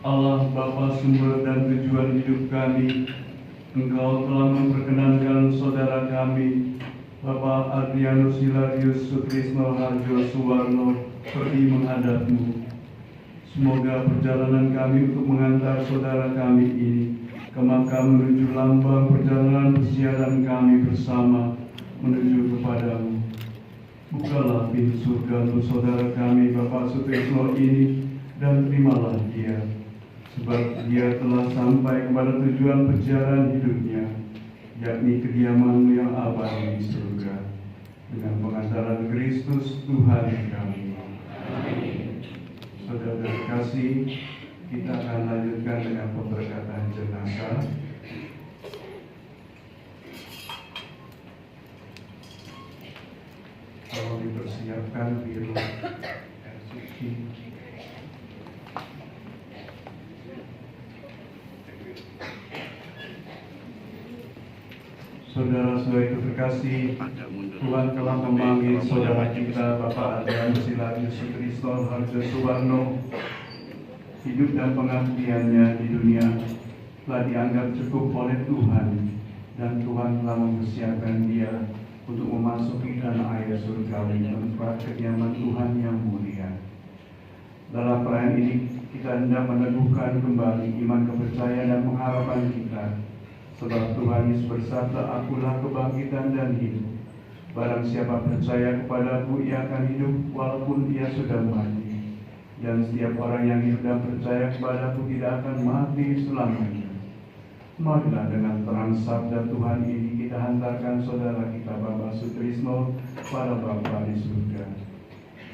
Allah Bapa sumber dan tujuan hidup kami, Engkau telah memperkenankan saudara kami, Bapak Adrianus Hilarius Sutrisno Harjo Suwarno, pergi menghadap-Mu. Semoga perjalanan kami untuk mengantar saudara kami ini ke makam menuju lambang perjalanan persiaran kami bersama menuju kepadamu. Bukalah pintu surga untuk saudara kami Bapak Sutrisno ini dan terimalah dia, sebab dia telah sampai kepada tujuan perjalanan hidupnya, yakni kediaman yang abadi di surga, dengan pengantaran Kristus Tuhan kami. Amin. Saudara terkasih, kita akan lanjutkan dengan pemberkatan jenazah. Kalau dipersiapkan biru air suci. Saudara-saudara terkasih, Tuhan telah memanggil saudara kita Bapak Adrianus Hilarius Sutrisno Harjo Suwarno. Hidup dan pengabdiannya di dunia telah dianggap cukup oleh Tuhan, dan Tuhan telah mempersiapkan dia untuk memasuki tanah air surgawi, tempat kediaman Tuhan yang mulia. Dalam perayaan ini kita hendak meneguhkan kembali iman, kepercayaan dan pengharapan kita. Sebab Tuhan Yesus bersabda, "Akulah kebangkitan dan hidup. Barang siapa percaya kepadaku, ia akan hidup walaupun ia sudah mati. Dan setiap orang yang hidup dan percaya kepadaku tidak akan mati selamanya." Marilah dengan terang sabda Tuhan ini kita hantarkan saudara kita Bapak Sutrisno pada Bapa di surga.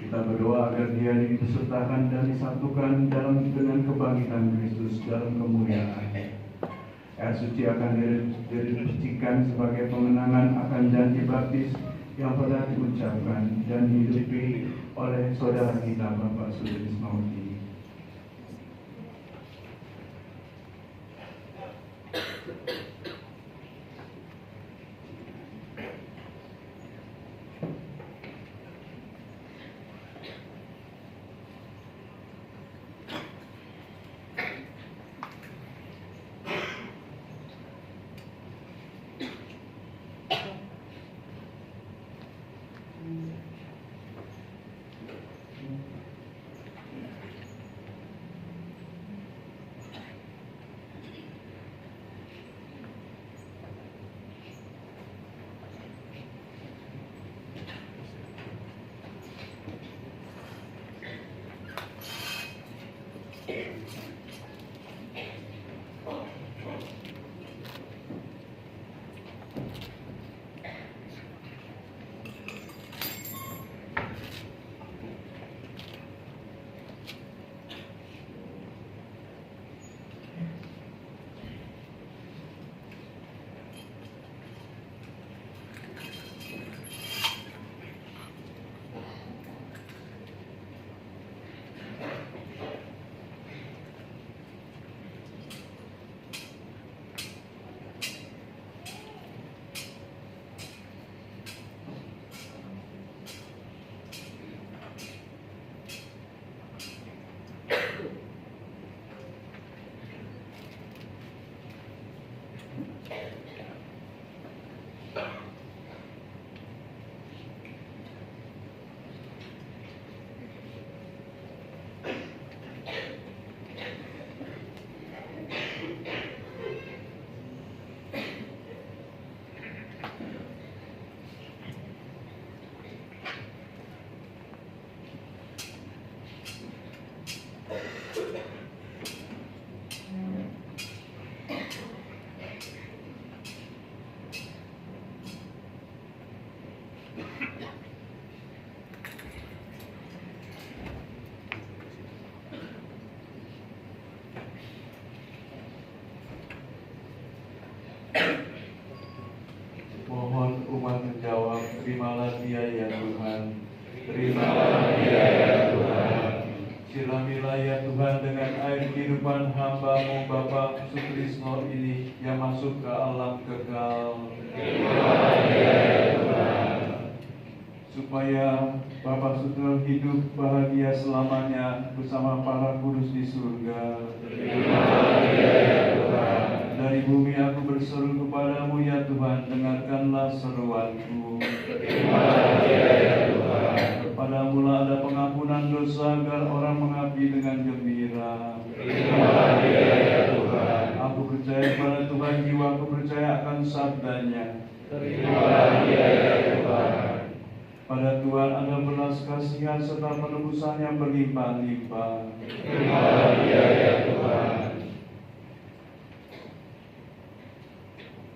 Kita berdoa agar dia dipesertakan dan disatukan dengan kebangkitan Kristus dalam kemuliaan. Air suci akan dipercikan sebagai pengenangan akan janji baptis yang pernah diucapkan dan dihidupi oleh saudara kita Bapak Sutrisno ini. Mohon umat menjawab, terimalah dia ya Tuhan. Terimalah dia ya Tuhan. Siramilah ya Tuhan dengan air kehidupan hamba-Mu Bapak Sutrisno ini yang masuk ke alam kekal. Terimalah dia ya Tuhan. supaya Bapa Surga hidup bahagia selamanya bersama para kudus di surga. Dari bumi aku berseru kepadamu ya Tuhan, dengarkanlah seruanku. Kepadamu lah ada pengampunan dosa agar orang mengabdi dengan gembira. Aku percaya pada Tuhan, jiwaku percaya akan sabdanya. Pada Tuhan ada belas kasihan serta penebusan yang berlimpah-limpah.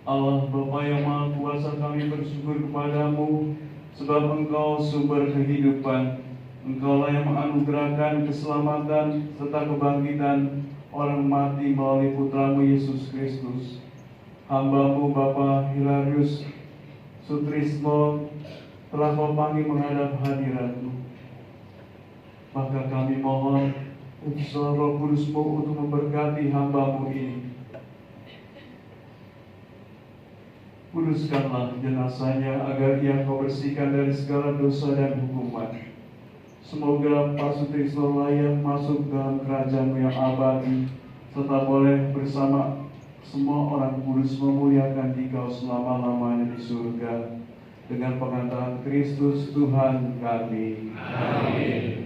Allah Bapa yang Maha Kuasa, kami bersyukur kepadamu sebab Engkau sumber kehidupan. Engkaulah yang menganugerahkan keselamatan serta kebangkitan orang mati melalui Putramu Yesus Kristus. Hamba-Mu Bapa Hilarius Sutrisno telah Kau panggil menghadap hadirat-Mu. Maka kami mohon utusan Roh Kudus-Mu untuk memberkati hamba-Mu ini. Kuduskanlah jenazahnya agar ia Kau bersihkan dari segala dosa dan hukuman. Semoga Pak Sutrisno layak masuk dalam kerajaan-Mu yang abadi, serta boleh bersama semua orang kudus memuliakan Dikau selama-lamanya di surga. Dengan pengantaran Kristus Tuhan kami. Amin.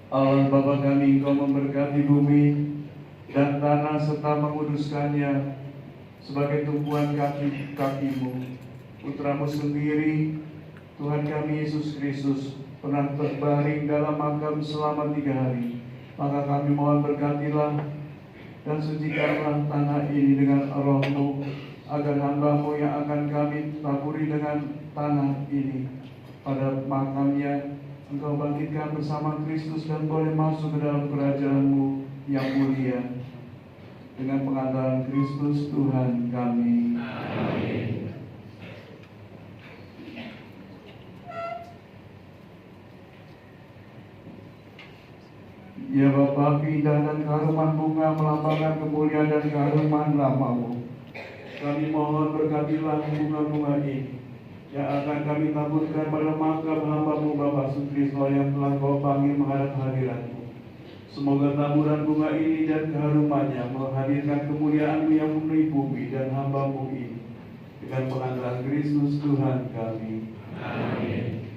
Allah Bapa kami, Engkau memberkati bumi dan tanah serta menguduskannya sebagai tumpuan kaki-Mu. Putra-Mu sendiri, Tuhan kami Yesus Kristus, pernah terbaring dalam makam selama 3 hari. Maka kami mohon berkatilah dan sucikanlah tanah ini dengan Roh-Mu, agar hamba-Mu yang akan kami taburi dengan tanah ini pada makamnya Engkau bangkitkan bersama Kristus dan boleh masuk ke dalam kerajaan-Mu yang mulia. Dengan pengantaran Kristus Tuhan kami. Amin. Ya Bapa, indah dan keharuman bunga melambangkan kemuliaan dan keharuman nama-Mu. Kami mohon berkatilah bunga-bunga ini yang akan kami taburkan pada makam hamba-Mu Bapak Sutrisno yang telah Kau panggil menghadap hadirat-Mu. Semoga taburan bunga ini dan keharumannya menghadirkan kemuliaan-Mu yang memenuhi bumi dan hamba-Mu ini. Dengan pengantaran Kristus Tuhan kami. Amin.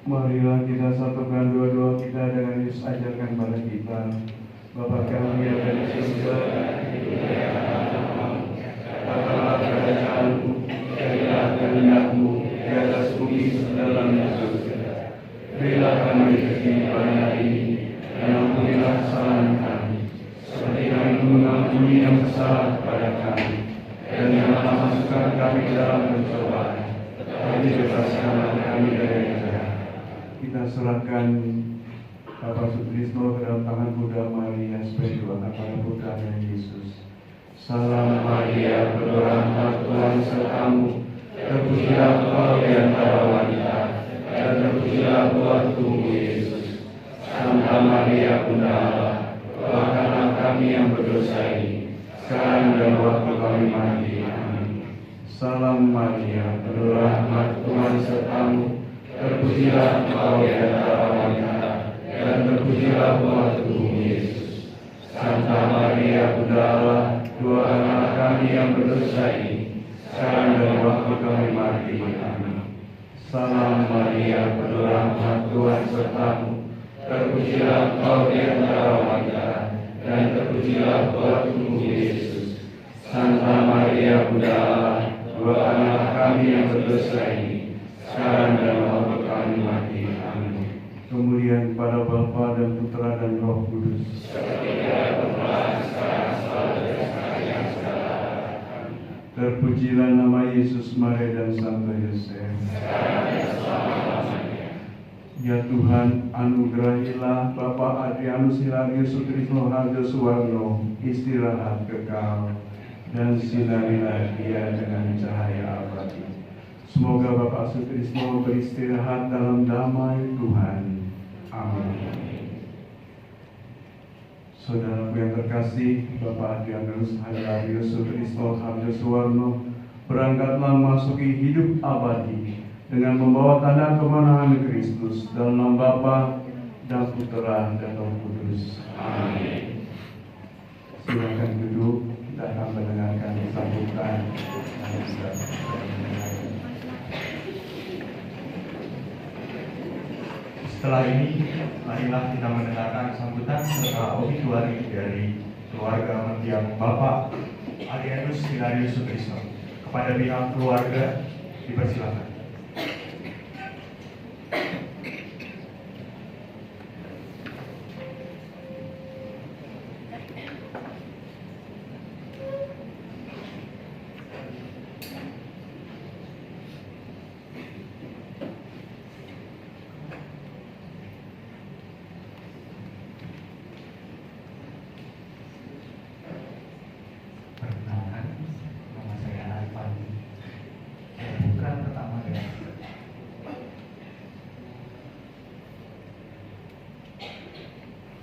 Marilah kita satukan dua-dua kita dengan Yesus ajarkan pada kita. Bapa kami yang ada di surga, katakanlah kerajaan-Mu, jadilah kehendak-Mu di atas bumi dalam surga. Berilah kami rezeki pada hari ini, dan ampunilah kesalahan kami, seperti kami mengampuni yang bersalah kepada kami. Dan janganlah masukkan kami ke dalam pencobaan, tetapi bebaskanlah kami dari yang jahat. Kita serahkan Bapak Sutrisno ke dalam tangan Bunda Maria sebagai doa kepada putranya Yesus. Salam Maria, berdoa Tuhan sertamu, terpujilah Engkau di antara wanita, dan terpujilah buah tubuhmu Yesus. Santa Maria Bunda Allah, doakanlah kami yang berdosa ini, sekarang dan waktu kami mati. Amin. Salam Maria, penuh rahmat, Tuhan sertamu, terpujilah engkau di antara wanita, dan terpujilah buah tubuhmu Yesus. Santa Maria Bunda Allah, doakanlah kami yang berdosa ini, sekarang dan waktu kami mati. Amin. Salam Maria, penuh rahmat, Tuhan sertamu, terpujilah engkau di antara wanita, dan terpujilah buah tubuhmu Yesus. Santa Maria Bunda Allah, doakanlah kami yang berdosa ini, sekarang dan waktu kami mati. Amin. Kemuliaan kepada Bapa dan Putra dan Roh Kudus. Terpujilah nama Yesus, Maria dan Santo Yosef. Ya Tuhan, anugerahilah Bapak Adrianus Hilarius Sutrisno Harjo Suwarno istirahat kekal, dan sinarilah dia dengan cahaya abadi. Semoga Bapak Sutrisno beristirahat dalam damai Tuhan. Amin. Saudaraku yang terkasih, Bapak Adrianus Hilarius Sutrisno Harjo Suwarno berangkatlah memasuki hidup abadi dengan membawa tanda kemenangan Kristus dalam nama Bapa dan Putra dan Roh Kudus. Amin. Silakan duduk, kita akan mendengarkan sambutan. Setelah ini, marilah kita mendengarkan sambutan serta obituari dari keluarga mendiang Bapak Adrianus Hilarius Sutrisno. Kepada pihak keluarga, dipersilakan.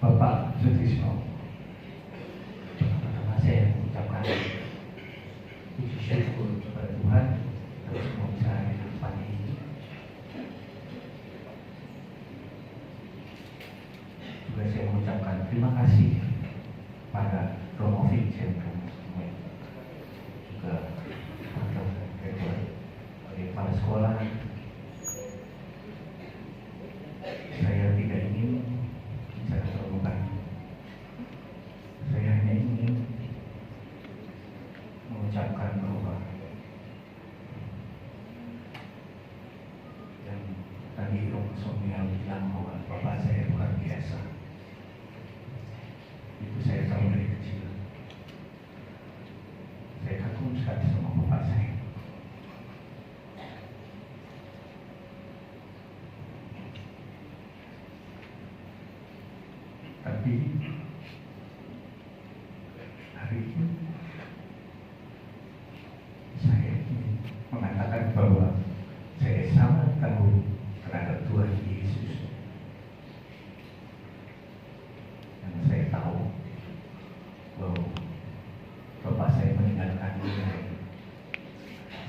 Bapak Sutrisno, pertama saya mengucapkan puji syukur kepada Tuhan atas semua usaha kehidupan ini. Juga saya mengucapkan terima kasih pada Romo Vincent, juga pada kepala sekolah. Saya tidak ingin bicara terlalu banyak. Saya hanya ingin mengucapkan bahwa yang tadi Romo Somial bilang bahwa Bapak saya luar biasa. Itu saya tahu dari kecil. Saya kagum sekali sama Bapak saya. Tapi hari ini saya ingin mengatakan bahwa saya sangat kagum terhadap Tuhan Yesus. Dan saya tahu bahwa Bapak saya meninggalkan dunia.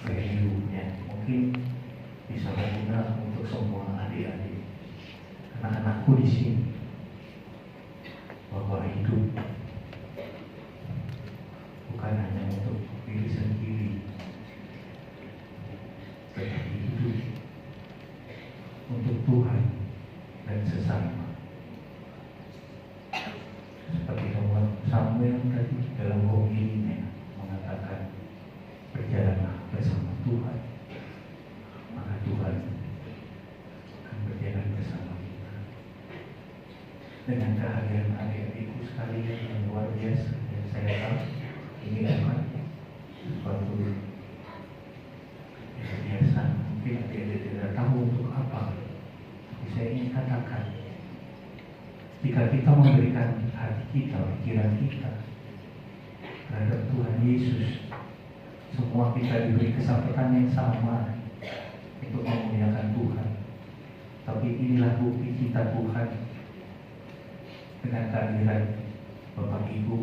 Saya hidupnya mungkin bisa berguna untuk semua adik-adik, anak-anakku di sini. Bahwa hidup bukan hanya untuk diri sendiri, tetapi hidup untuk Tuhan dan sesama. Seperti Samuel tadi dalam homilinya mengatakan, berjalanlah bersama Tuhan, maka Tuhan akan berjalan bersama kita. Dengan kehadiran adik-adikku sekalian yang luar biasa, yang saya tahu ini akan suatu yang biasa. Mungkin adik-adik tidak tahu untuk apa, tapi saya ingin katakan, jika kita memberikan hati kita, pikiran kita terhadap Tuhan Yesus, semua kita diberi kesempatan yang sama untuk memuliakan Tuhan. Tapi inilah bukti kita Tuhan dengan kehadiran Bapak Ibu